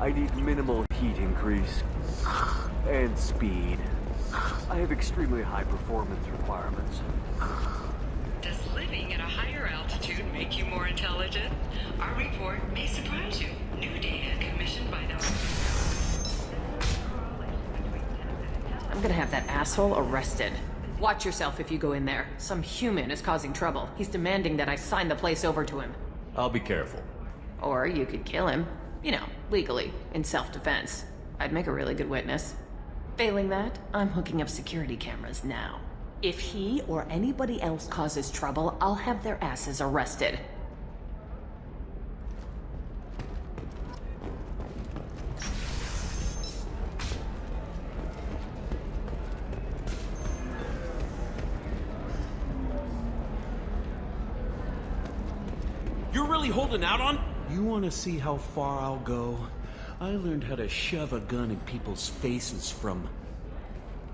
I need minimal heat increase. And speed. I have extremely high performance requirements. Does living at a higher altitude make you more intelligent? Our report may surprise you. New data commissioned by the... I'm gonna have that asshole arrested. Watch yourself if you go in there. Some human is causing trouble. He's demanding that I sign the place over to him. I'll be careful. Or you could kill him. You know, legally, in self-defense. I'd make a really good witness. Failing that, I'm hooking up security cameras now. If he or anybody else causes trouble, I'll have their asses arrested. You're really holding out on? You want to see how far I'll go? I learned how to shove a gun in people's faces from...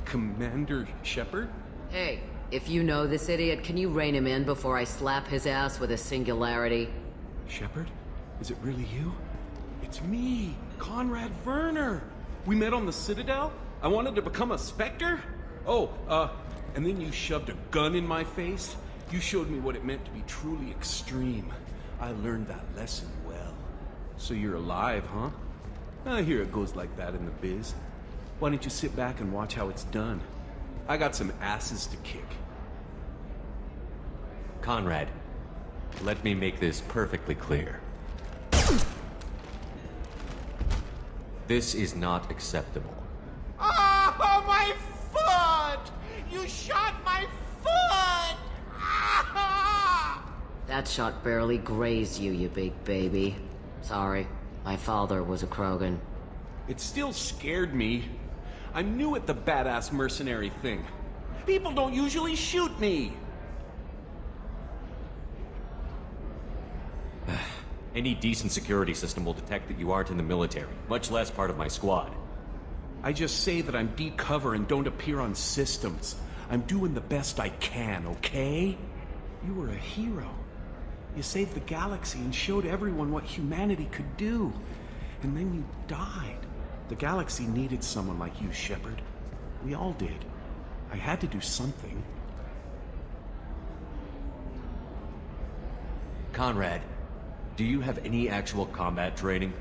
Commander Shepard? Hey, if you know this idiot, can you rein him in before I slap his ass with a singularity? Shepard? Is it really you? It's me, Conrad Werner. We met on the Citadel? I wanted to become a Spectre? And then you shoved a gun in my face? You showed me what it meant to be truly extreme. I learned that lesson well. So you're alive, huh? I hear it goes like that in the biz. Why don't you sit back and watch how it's done? I got some asses to kick. Conrad, let me make this perfectly clear. This is not acceptable. Oh, my foot! You shot my foot! That shot barely grazed you, you big baby. Sorry, my father was a Krogan. It still scared me. I'm new at the badass mercenary thing. People don't usually shoot me. Any decent security system will detect that you aren't in the military, much less part of my squad. I just say that I'm deep cover and don't appear on systems. I'm doing the best I can, okay? You were a hero. You saved the galaxy and showed everyone what humanity could do. And then you died. The galaxy needed someone like you, Shepard. We all did. I had to do something. Conrad, do you have any actual combat training?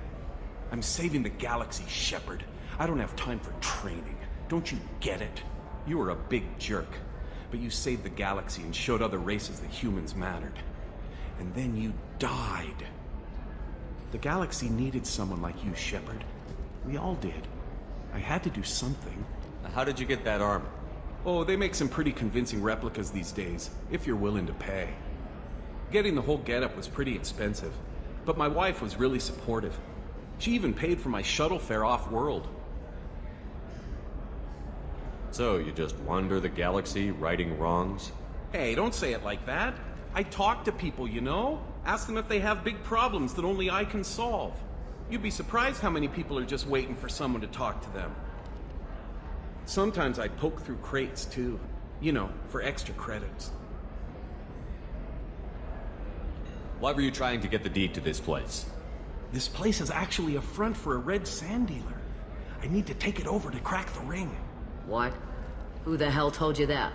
I'm saving the galaxy, Shepard. I don't have time for training. Don't you get it? You were a big jerk, but you saved the galaxy and showed other races that humans mattered. And then you died. The galaxy needed someone like you, Shepard. We all did. I had to do something. How did you get that armor? Oh, they make some pretty convincing replicas these days, if you're willing to pay. Getting the whole getup was pretty expensive, but my wife was really supportive. She even paid for my shuttle fare off-world. So, you just wander the galaxy, righting wrongs? Hey, don't say it like that. I talk to people, you know? Ask them if they have big problems that only I can solve. You'd be surprised how many people are just waiting for someone to talk to them. Sometimes I poke through crates, too. You know, for extra credits. Why were you trying to get the deed to this place? This place is actually a front for a red sand dealer. I need to take it over to crack the ring. What? Who the hell told you that?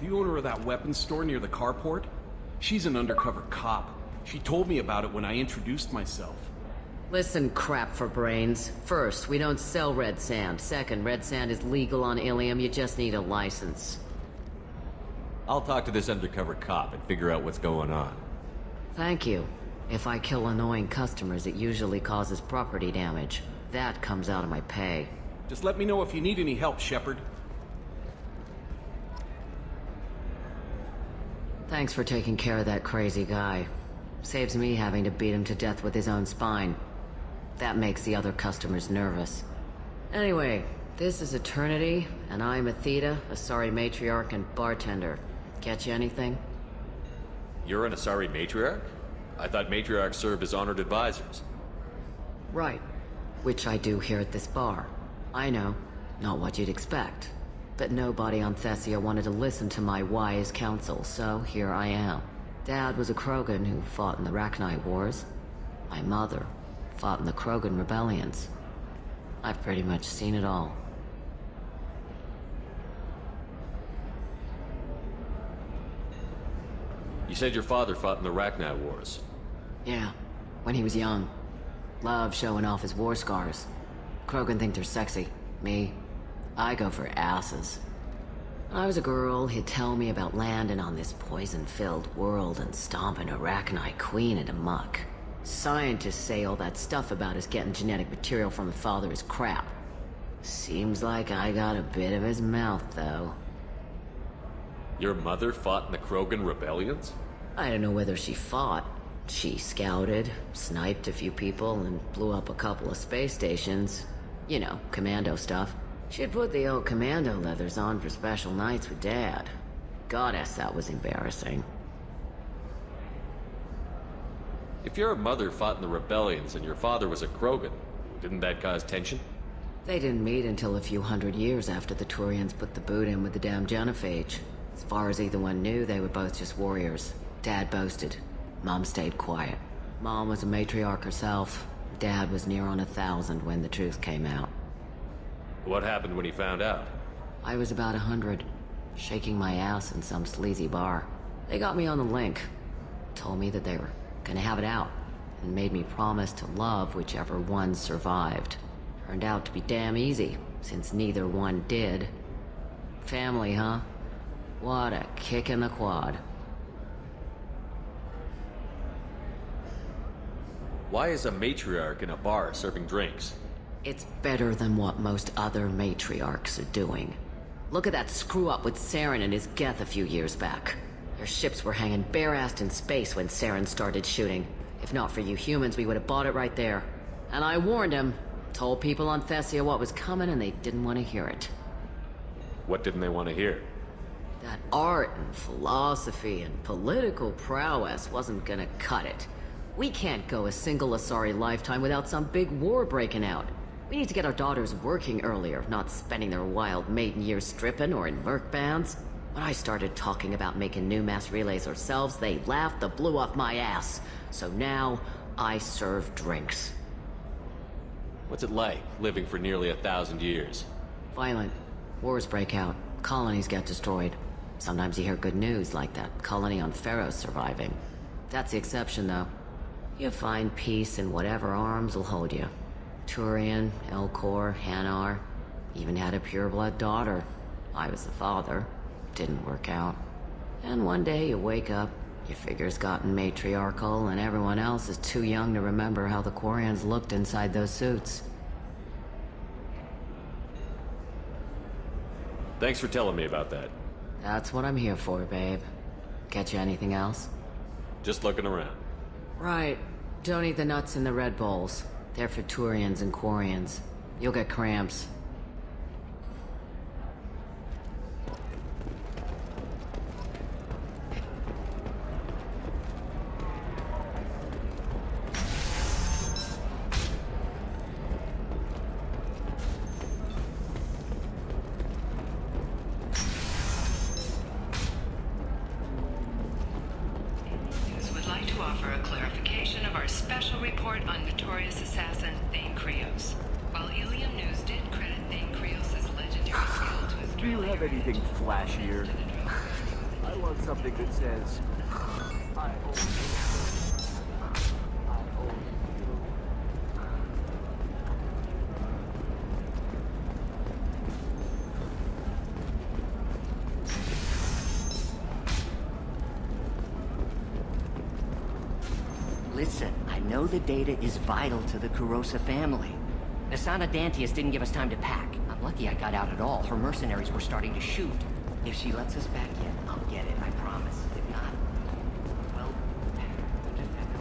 The owner of that weapons store near the carport? She's an undercover cop. She told me about it when I introduced myself. Listen, crap for brains. First, we don't sell red sand. Second, red sand is legal on Ilium. You just need a license. I'll talk to this undercover cop and figure out what's going on. Thank you. If I kill annoying customers, it usually causes property damage. That comes out of my pay. Just let me know if you need any help, Shepard. Thanks for taking care of that crazy guy. Saves me having to beat him to death with his own spine. That makes the other customers nervous. Anyway, this is Eternity, and I'm Athena, Asari matriarch and bartender. Catch you anything? You're an Asari matriarch? I thought matriarchs served as honored advisors. Right. Which I do here at this bar. I know, not what you'd expect. But nobody on Thessia wanted to listen to my wise counsel, so here I am. Dad was a Krogan who fought in the Rachni Wars. My mother fought in the Krogan rebellions. I've pretty much seen it all. You said your father fought in the Rachni Wars. Yeah, when he was young. Loved showing off his war scars. Krogan think they're sexy. Me, I go for asses. When I was a girl, he'd tell me about landing on this poison-filled world and stomping a Rachni queen into muck. Scientists say all that stuff about us getting genetic material from the father is crap. Seems like I got a bit of his mouth, though. Your mother fought in the Krogan rebellions? I don't know whether she fought. She scouted, sniped a few people, and blew up a couple of space stations. You know, commando stuff. She'd put the old commando leathers on for special nights with Dad. Goddess, that was embarrassing. If your mother fought in the rebellions and your father was a Krogan, didn't that cause tension? They didn't meet until a few hundred years after the Turians put the boot in with the damn Genophage. As far as either one knew, they were both just warriors. Dad boasted. Mom stayed quiet. Mom was a matriarch herself. Dad was near on 1,000 when the truth came out. What happened when he found out? I was about 100, shaking my ass in some sleazy bar. They got me on the link. Told me that they were gonna have it out, and made me promise to love whichever one survived. Turned out to be damn easy, since neither one did. Family, huh? What a kick in the quad. Why is a matriarch in a bar serving drinks? It's better than what most other matriarchs are doing. Look at that screw-up with Saren and his Geth a few years back. Their ships were hanging bare-assed in space when Saren started shooting. If not for you humans, we would have bought it right there. And I warned him. Told people on Thessia what was coming, and they didn't want to hear it. What didn't they want to hear? That art and philosophy and political prowess wasn't gonna cut it. We can't go a single Asari lifetime without some big war breaking out. We need to get our daughters working earlier, not spending their wild maiden years stripping or in merc bands. When I started talking about making new mass relays ourselves, they laughed the blue off my ass. So now, I serve drinks. What's it like, living for nearly 1,000 years? Violent. Wars break out. Colonies get destroyed. Sometimes you hear good news, like that colony on Pharaoh surviving. That's the exception, though. You find peace in whatever arms will hold you. Turian, Elcor, Hanar. Even had a pureblood daughter. I was the father. Didn't work out. And one day you wake up, your figure's gotten matriarchal, and everyone else is too young to remember how the Quarians looked inside those suits. Thanks for telling me about that. That's what I'm here for, babe. Get you anything else? Just looking around. Right. Don't eat the nuts in the Red Bowls. They're for Turians and Quarians. You'll get cramps. Would like to offer a clarification of our special report on notorious assassin Thane Krios. While Ilium News did credit Thane Krios' legendary skill to his Do you have anything flashier? I want something that says, I own you. I own you. Listen, I know the data is vital to the Kurosa family. Nasana Dantius didn't give us time to pack. I'm lucky I got out at all. Her mercenaries were starting to shoot. If she lets us back in, I'll get it, I promise. If not, well, we'll just have to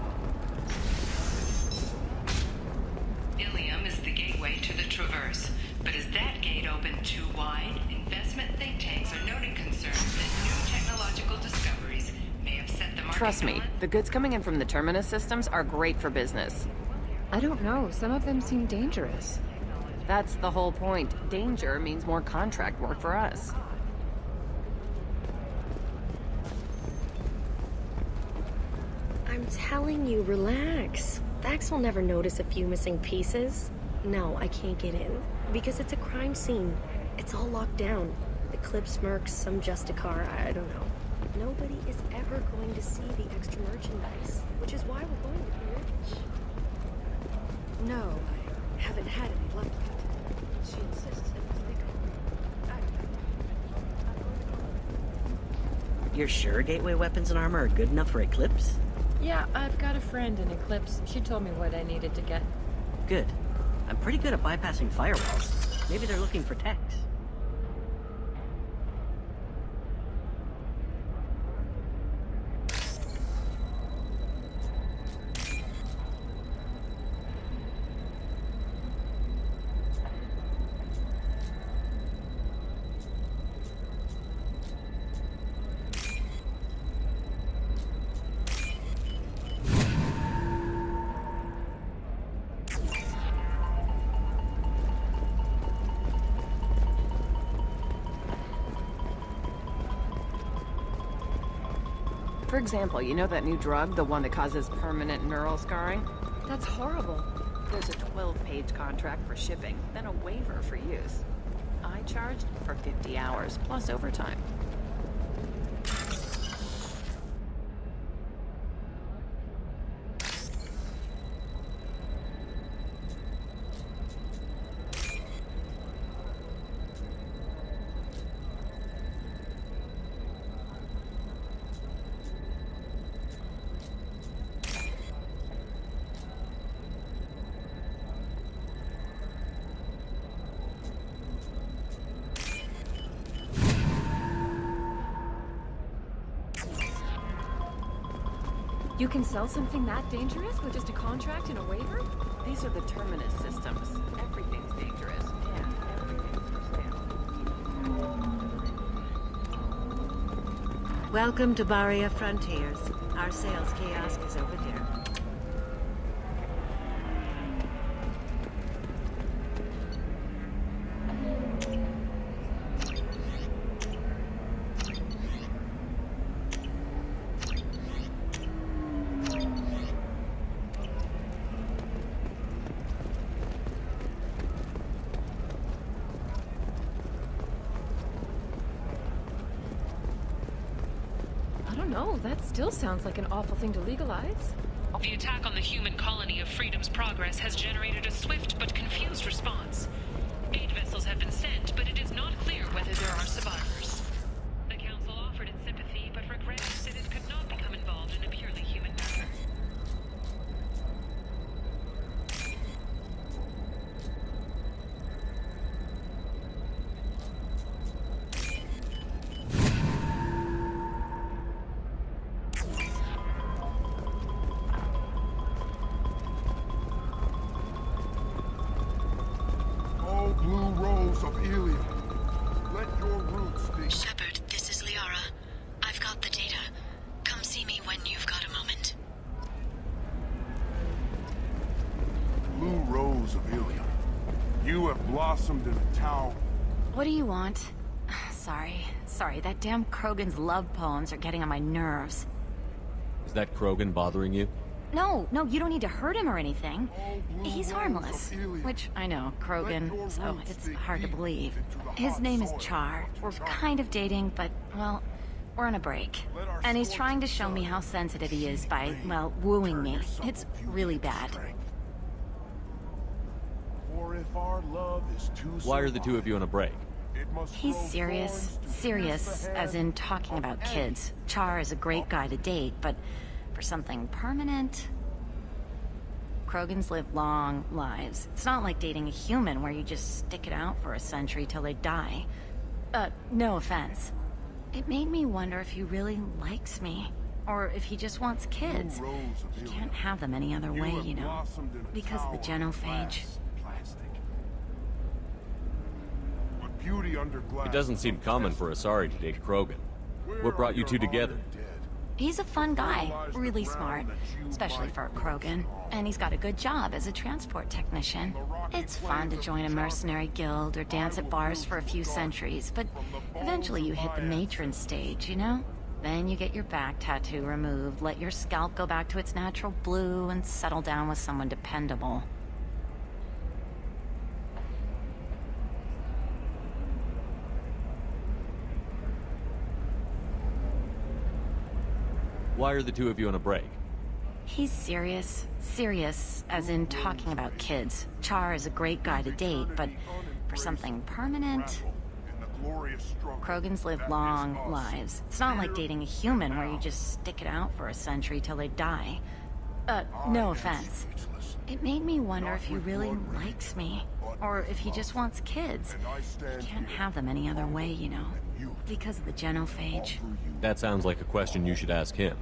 go. Ilium is the gateway to the Traverse, but is that gate open too wide? Investment think tanks are noting concerns that new technological discoveries may upset the market. Trust me, balance. the goods coming in from the Terminus systems are great for business. I don't know. Some of them seem dangerous. That's the whole point. Danger means more contract work for us. I'm telling you, relax. Vax will never notice a few missing pieces. No, I can't get in. Because it's a crime scene. It's all locked down. The Clips Mercs, some Justicar, I don't know. Nobody is ever going to see the extra merchandise, which is why we're going to be rich. No, I haven't had any luck yet. She insists it must be gone. You're sure Gateway weapons and armor are good enough for Eclipse? Yeah, I've got a friend in Eclipse. She told me what I needed to get. Good. I'm pretty good at bypassing firewalls. Maybe they're looking for techs. For example, you know that new drug, the one that causes permanent neural scarring? That's horrible. There's a 12-page contract for shipping, then a waiver for use. I charged for 50 hours, plus overtime. You can sell something that dangerous with just a contract and a waiver? These are the Terminus systems. Everything's dangerous, and everything's for sale. Welcome to Baria Frontiers. Our sales kiosk is over there. No, that still sounds like an awful thing to legalize. The attack on the human colony of Freedom's Progress has generated a swift but confused response. Aid vessels have been sent, but it is not clear whether there are survivors. The Council offered its sympathy, but regretted that it could not become involved in a purely human matter. Blue Rose of Ilium. Let your roots be... Shepard, this is Liara. I've got the data. Come see me when you've got a moment. Blue Rose of Ilium. You have blossomed in a town... What do you want? Sorry, that damn Krogan's love poems are getting on my nerves. Is that Krogan bothering you? No, you don't need to hurt him or anything. He's harmless. Which, I know, Krogan, so it's hard to believe. His name is Char. We're kind of dating, but, well, we're on a break. And he's trying to show me how sensitive he is by, well, wooing me. It's really bad. Why are the two of you on a break? He's serious. Serious, as in talking about kids. Char is a great guy to date, but for something permanent... Krogans live long lives. It's not like dating a human where you just stick it out for a century till they die. No offense. It made me wonder if he really likes me. Or if he just wants kids. He can't have them any other way, you know. Because of the genophage. It doesn't seem common for Asari to date Krogan. What brought you two together? He's a fun guy, really smart, especially for a Krogan. And he's got a good job as a transport technician. It's fun to join a mercenary guild or dance at bars for a few centuries, but eventually you hit the matron stage, you know? Then you get your back tattoo removed, let your scalp go back to its natural blue, and settle down with someone dependable. Why are the two of you on a break? He's serious. Serious, as in talking about kids. Char is a great guy to date, but for something permanent... Krogans live long lives. It's not like dating a human where you just stick it out for a century till they die. No offense. It made me wonder if he really likes me, or if he just wants kids. He can't have them any other way, you know, because of the genophage. That sounds like a question you should ask him.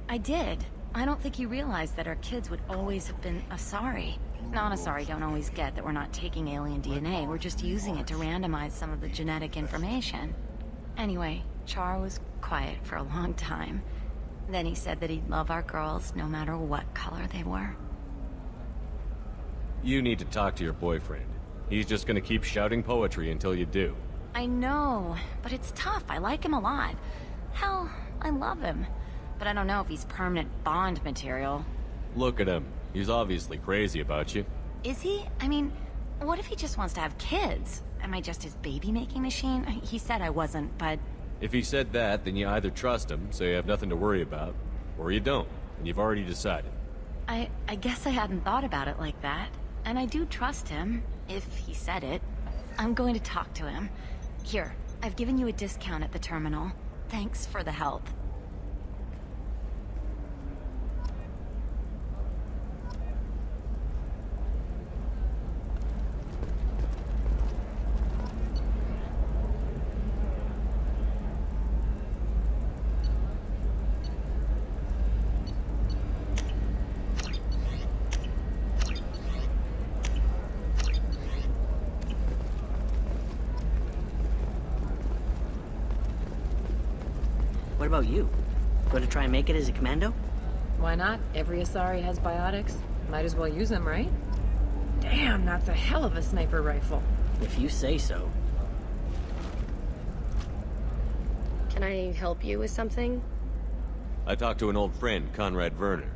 I did. I don't think he realized that our kids would always have been Asari. Non-Asari don't always get that we're not taking alien DNA, we're just using it to randomize some of the genetic information. Anyway, Char was quiet for a long time. Then he said that he'd love our girls no matter what color they were. You need to talk to your boyfriend. He's just gonna keep shouting poetry until you do. I know, but it's tough. I like him a lot. Hell, I love him. But I don't know if he's permanent Bond material. Look at him. He's obviously crazy about you. Is he? I mean, what if he just wants to have kids? Am I just his baby-making machine? He said I wasn't, but... If he said that, then you either trust him, so you have nothing to worry about, or you don't, and you've already decided. I guess I hadn't thought about it like that. And I do trust him, if he said it. I'm going to talk to him. Here, I've given you a discount at the terminal. Thanks for the help. What about you? Going to try and make it as a commando? Why not? Every Asari has biotics. Might as well use them, right? Damn, that's a hell of a sniper rifle. If you say so. Can I help you with something? I talked to an old friend, Conrad Werner.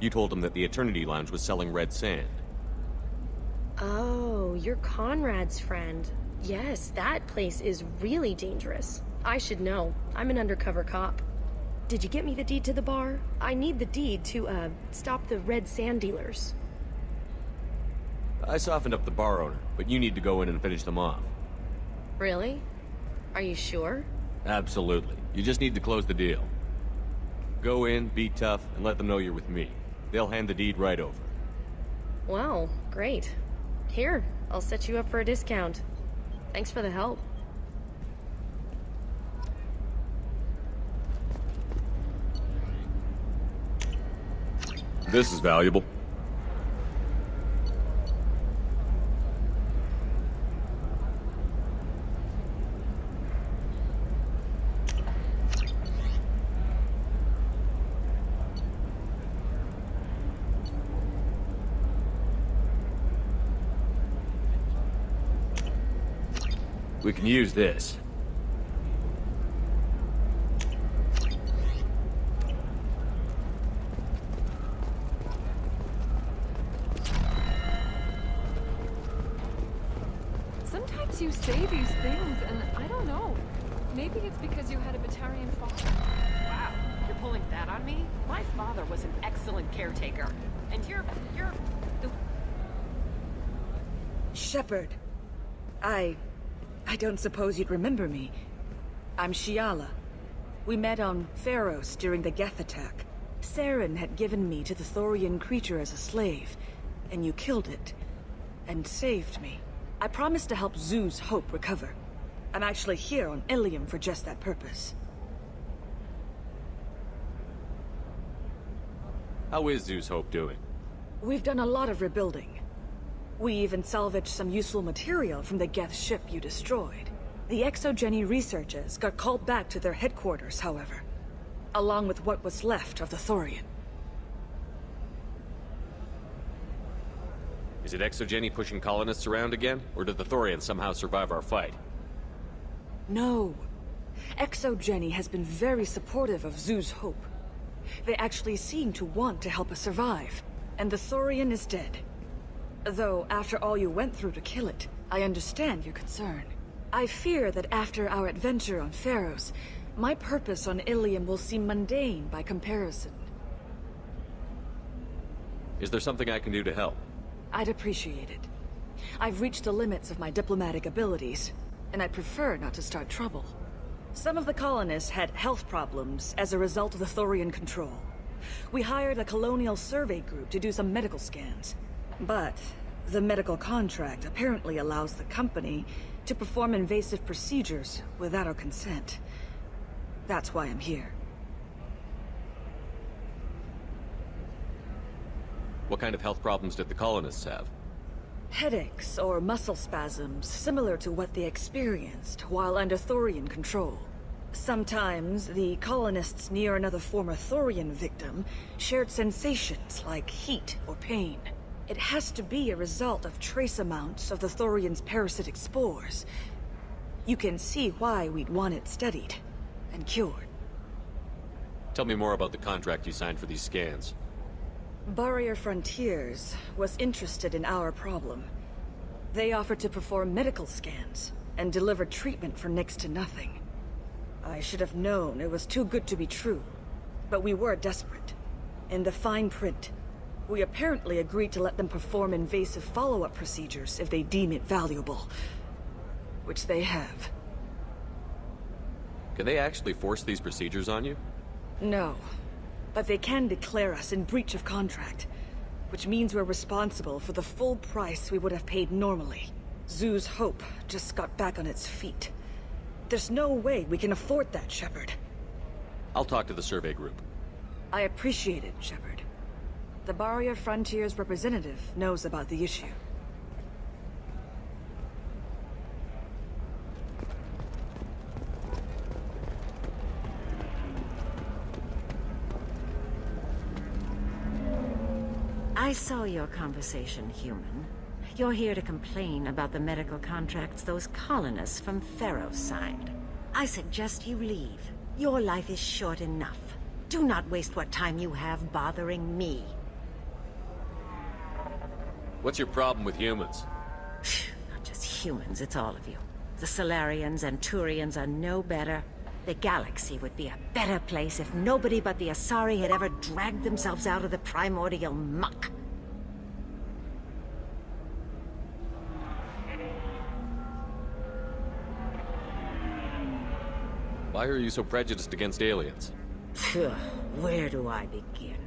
You told him that the Eternity Lounge was selling red sand. Oh, you're Conrad's friend. Yes, that place is really dangerous. I should know. I'm an undercover cop. Did you get me the deed to the bar? I need the deed to, stop the red sand dealers. I softened up the bar owner, but you need to go in and finish them off. Really? Are you sure? Absolutely. You just need to close the deal. Go in, be tough, and let them know you're with me. They'll hand the deed right over. Wow, great. Here, I'll set you up for a discount. Thanks for the help. This is valuable. We can use this. Sometimes you say these things, and I don't know. Maybe it's because you had a Batarian father. Wow, you're pulling that on me? My father was an excellent caretaker. And you're the... Shepard. I don't suppose you'd remember me. I'm Shiala. We met on Pharos during the Geth attack. Saren had given me to the Thorian creature as a slave, and you killed it. And saved me. I promised to help Zeus Hope recover. I'm actually here on Ilium for just that purpose. How is Zeus Hope doing? We've done a lot of rebuilding. We even salvaged some useful material from the Geth ship you destroyed. The Exogeny researchers got called back to their headquarters, however, along with what was left of the Thorian. Is it Exogeny pushing colonists around again, or did the Thorians somehow survive our fight? No. Exogeny has been very supportive of Zeus Hope. They actually seem to want to help us survive, and the Thorian is dead. Though, after all you went through to kill it, I understand your concern. I fear that after our adventure on Pharos, My purpose on Ilium will seem mundane by comparison. Is there something I can do to help? I'd appreciate it. I've reached the limits of my diplomatic abilities, and I'd prefer not to start trouble. Some of the colonists had health problems as a result of the Thorian control. We hired a colonial survey group to do some medical scans. But the medical contract apparently allows the company to perform invasive procedures without our consent. That's why I'm here. What kind of health problems did the colonists have? Headaches or muscle spasms, similar to what they experienced while under Thorian control. Sometimes, the colonists near another former Thorian victim shared sensations like heat or pain. It has to be a result of trace amounts of the Thorian's parasitic spores. You can see why we'd want it studied and cured. Tell me more about the contract you signed for these scans. Barrier Frontiers was interested in our problem. They offered to perform medical scans and deliver treatment for next to nothing. I should have known it was too good to be true, but we were desperate. In the fine print, we apparently agreed to let them perform invasive follow-up procedures if they deem it valuable. Which they have. Can they actually force these procedures on you? No. But they can declare us in breach of contract, which means we're responsible for the full price we would have paid normally. Zoo's Hope just got back on its feet. There's no way we can afford that, Shepard. I'll talk to the survey group. I appreciate it, Shepard. The Barrier Frontiers representative knows about the issue. I saw your conversation, human. You're here to complain about the medical contracts those colonists from Feros signed. I suggest you leave. Your life is short enough. Do not waste what time you have bothering me. What's your problem with humans? Not just humans, it's all of you. The Salarians and Turians are no better. The galaxy would be a better place if nobody but the Asari had ever dragged themselves out of the primordial muck. Why are you so prejudiced against aliens? Where do I begin?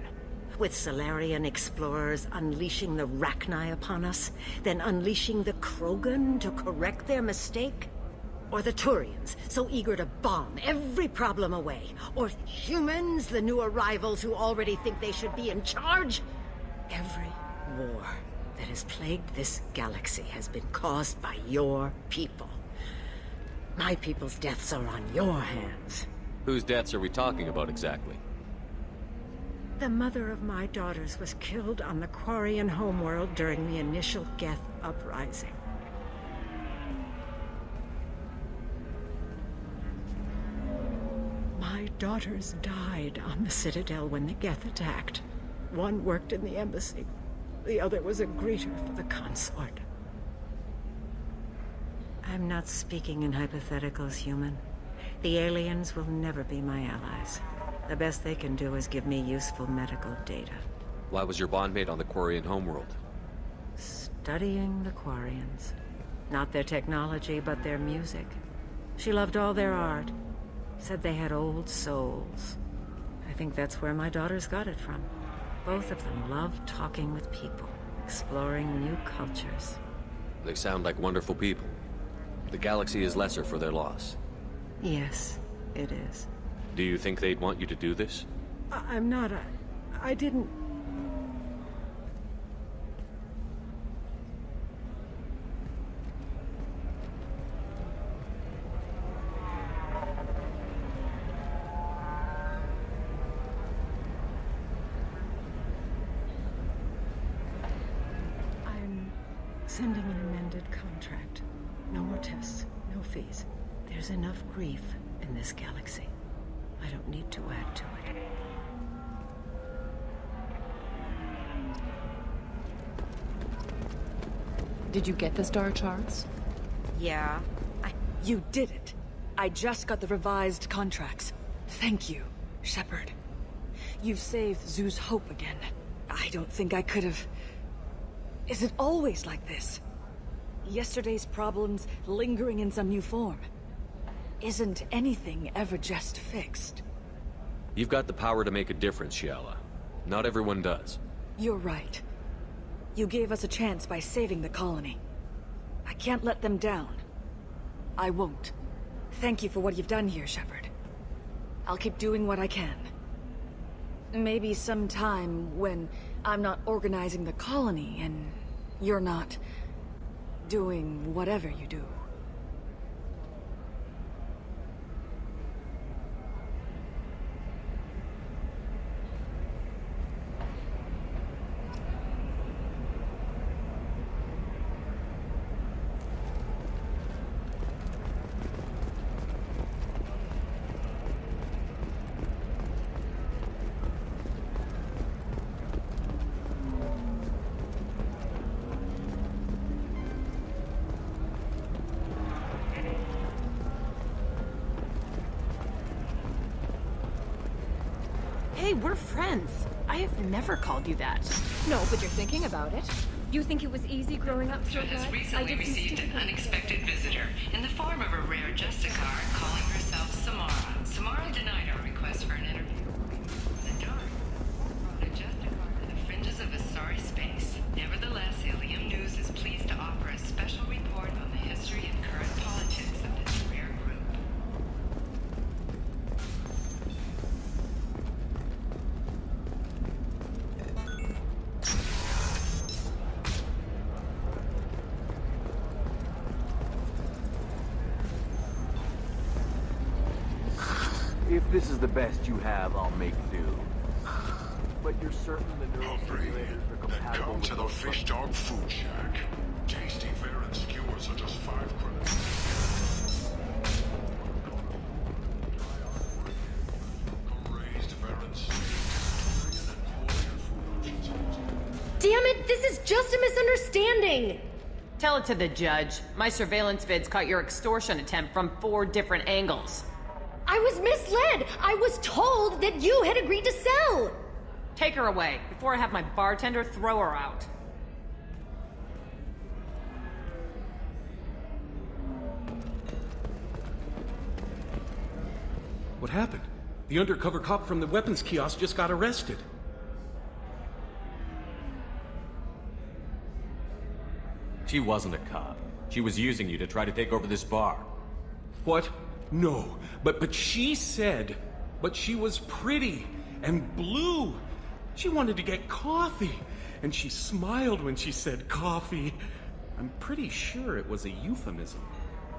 With Salarian explorers unleashing the Rachni upon us, then unleashing the Krogan to correct their mistake? Or the Turians, so eager to bomb every problem away? Or humans, the new arrivals who already think they should be in charge? Every war that has plagued this galaxy has been caused by your people. My people's deaths are on your hands. Whose deaths are we talking about exactly? The mother of my daughters was killed on the Quarian homeworld during the initial Geth uprising. My daughters died on the Citadel when the Geth attacked. One worked in the embassy. The other was a greeter for the consort. I'm not speaking in hypotheticals, human. The aliens will never be my allies. The best they can do is give me useful medical data. Why was your bondmate on the Quarian homeworld? Studying the Quarians. Not their technology, but their music. She loved all their art. Said they had old souls. I think that's where my daughters got it from. Both of them loved talking with people, exploring new cultures. They sound like wonderful people. The galaxy is lesser for their loss. Yes, it is. Do you think they'd want you to do this? I'm not. I didn't. I'm sending an amended contract. No more tests, no fees. There's enough grief in this galaxy. I don't need to add to it. Did you get the star charts? Yeah. You did it. I just got the revised contracts. Thank you, Shepard. You've saved Zoo's hope again. I don't think I could have... Is it always like this? Yesterday's problems lingering in some new form. Isn't anything ever just fixed? You've got the power to make a difference, Shiala. Not everyone does. You're right. You gave us a chance by saving the colony. I can't let them down. I won't. Thank you for what you've done here, Shepard. I'll keep doing what I can. Maybe sometime when I'm not organizing the colony and you're not doing whatever you do. Hey, we're friends. I have never called you that. No, but you're thinking about it. You think it was easy growing up so has bad? recently received an unexpected visitor in the form of a rare Justicar calling herself Samara. Samara denied our request for an interview. The dark brought a Justicar to the fringes of Asari space. Nevertheless, Ilium News is pleased to offer a special report on the history and current politics of this rare group. If this is the best you have, I'll make do. But you're certain the neural simulators are compatible Come with to the those Fish Dog Food Shack. Tasty fare and skewers are just 5 credits. Raised Varens. Damn it, this is just a misunderstanding! Tell it to the judge. My surveillance vids caught your extortion attempt from 4 different angles. I was misled! I was told that you had agreed to sell! Take her away, before I have my bartender throw her out. What happened? The undercover cop from the weapons kiosk just got arrested. She wasn't a cop. She was using you to try to take over this bar. What? No, but she said, but she was pretty and blue. She wanted to get coffee, and she smiled when she said coffee. I'm pretty sure it was a euphemism.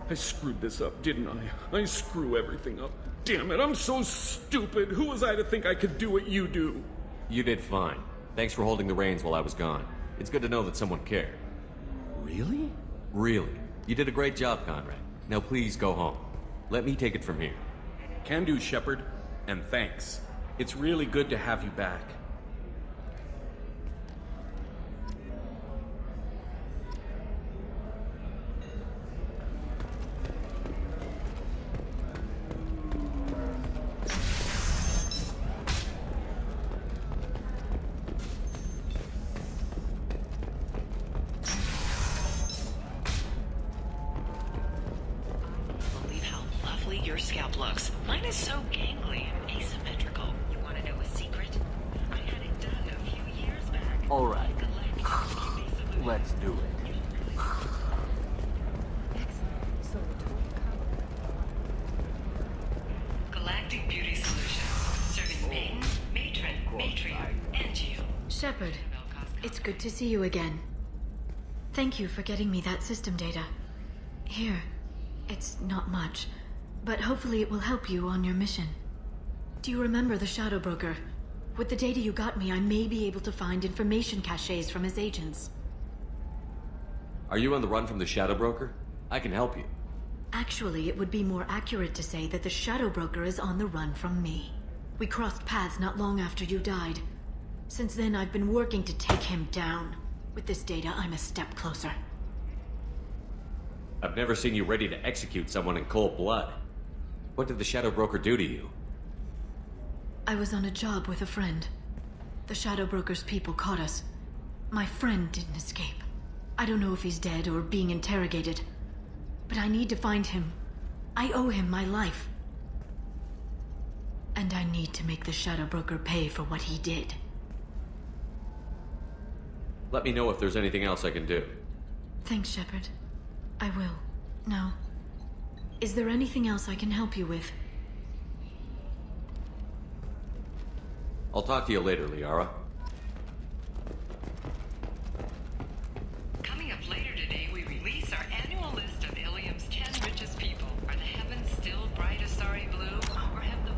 I screwed this up, didn't I? I screw everything up. Damn it, I'm so stupid. Who was I to think I could do what you do? You did fine. Thanks for holding the reins while I was gone. It's good to know that someone cared. Really? Really. You did a great job, Conrad. Now please go home. Let me take it from here. Can do, Shepard. And thanks. It's really good to have you back. Your scalp looks. Mine is so gangly and asymmetrical. You want to know a secret? I had it done a few years back. All right. Let's do it. Galactic Beauty Solutions, serving Maiden, Matron, Matriarch, and you. Shepard, it's good to see you again. Thank you for getting me that system data. Here, it's not much, but hopefully it will help you on your mission. Do you remember the Shadow Broker? With the data you got me, I may be able to find information caches from his agents. Are you on the run from the Shadow Broker? I can help you. Actually, it would be more accurate to say that the Shadow Broker is on the run from me. We crossed paths not long after you died. Since then, I've been working to take him down. With this data, I'm a step closer. I've never seen you ready to execute someone in cold blood. What did the Shadow Broker do to you? I was on a job with a friend. The Shadow Broker's people caught us. My friend didn't escape. I don't know if he's dead or being interrogated. But I need to find him. I owe him my life. And I need to make the Shadow Broker pay for what he did. Let me know if there's anything else I can do. Thanks, Shepard. I will. Now, is there anything else I can help you with? I'll talk to you later, Liara. Coming up later today, we release our annual list of Ilium's 10 richest people. Are the heavens still bright Asari blue, or have the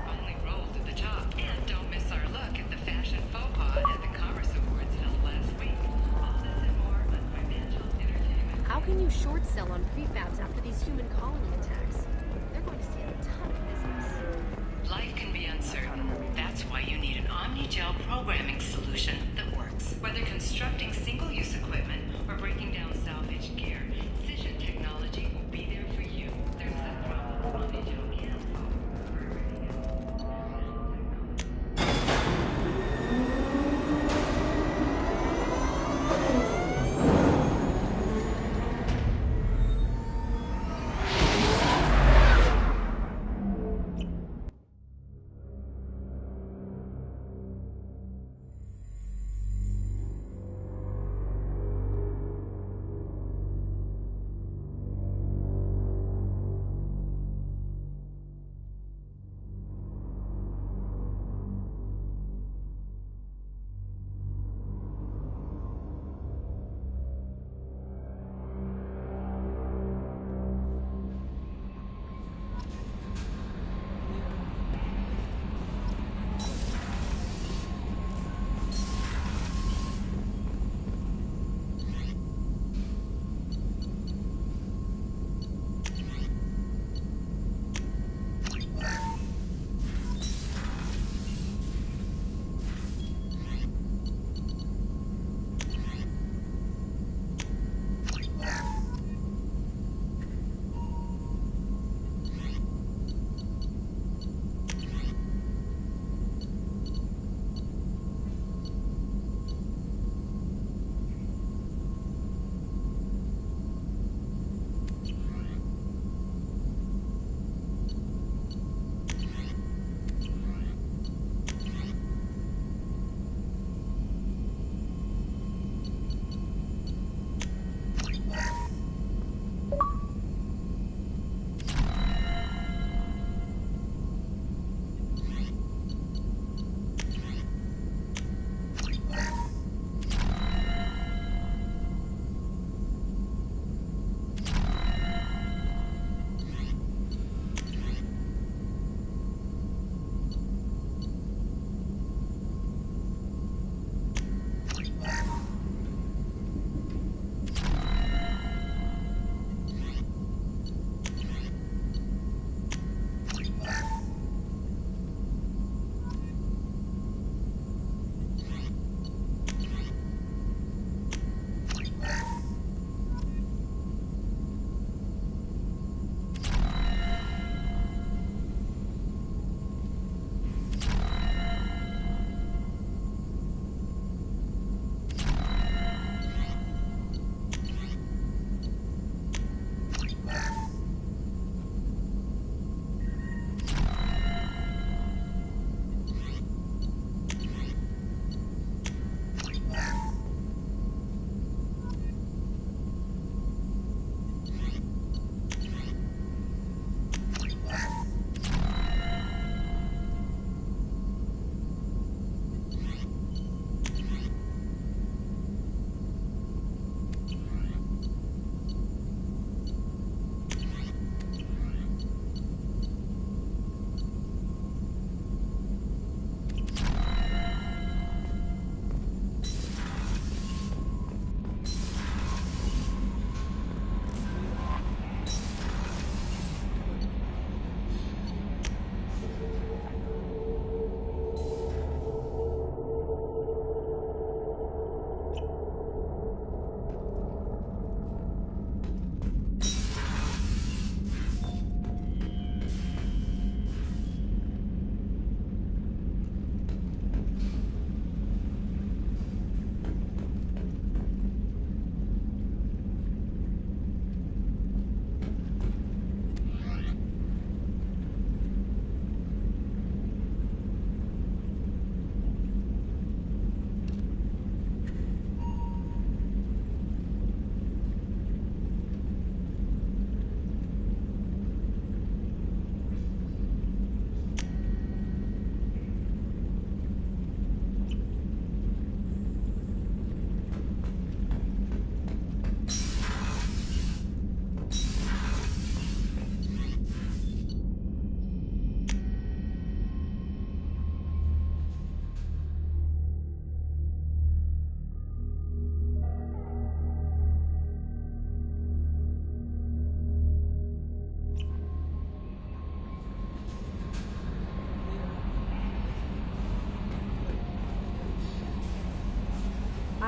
only rolled at the top? And don't miss our look at the fashion faux pas at the Commerce Awards held last week. All this and more on Financial Entertainment. How can you short sell on prefabs after these human colony attacks? They're going to see a ton of business. Life can be uncertain. That's why you need an Omni-Gel programming solution that works. Whether constructing single-use equipment or breaking down salvaged gear, Cision technology will be there for you. There's that problem Omni-Gel can solve.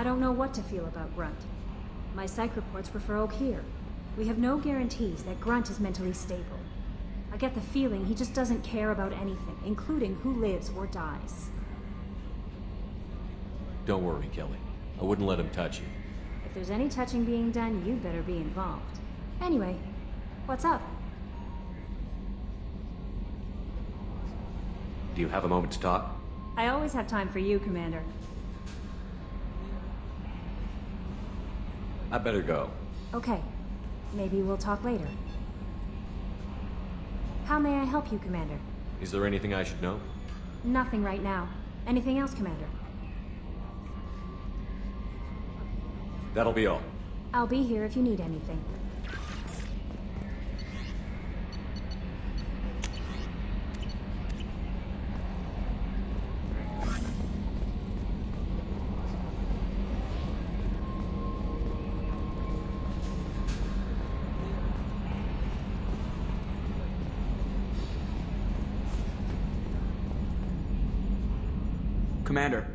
I don't know what to feel about Grunt. My psych reports refer Oak here. We have no guarantees that Grunt is mentally stable. I get the feeling he just doesn't care about anything, including who lives or dies. Don't worry, Kelly. I wouldn't let him touch you. If there's any touching being done, you'd better be involved. Anyway, what's up? Do you have a moment to talk? I always have time for you, Commander. I better go. Okay. Maybe we'll talk later. How may I help you, Commander? Is there anything I should know? Nothing right now. Anything else, Commander? That'll be all. I'll be here if you need anything. Commander.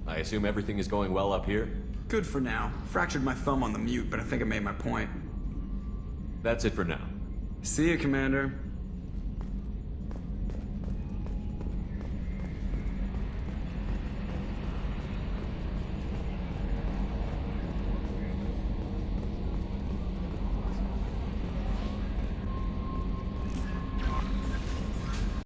I assume everything is going well up here? Good for now. Fractured my thumb on the mute, but I think I made my point. That's it for now. See ya, Commander.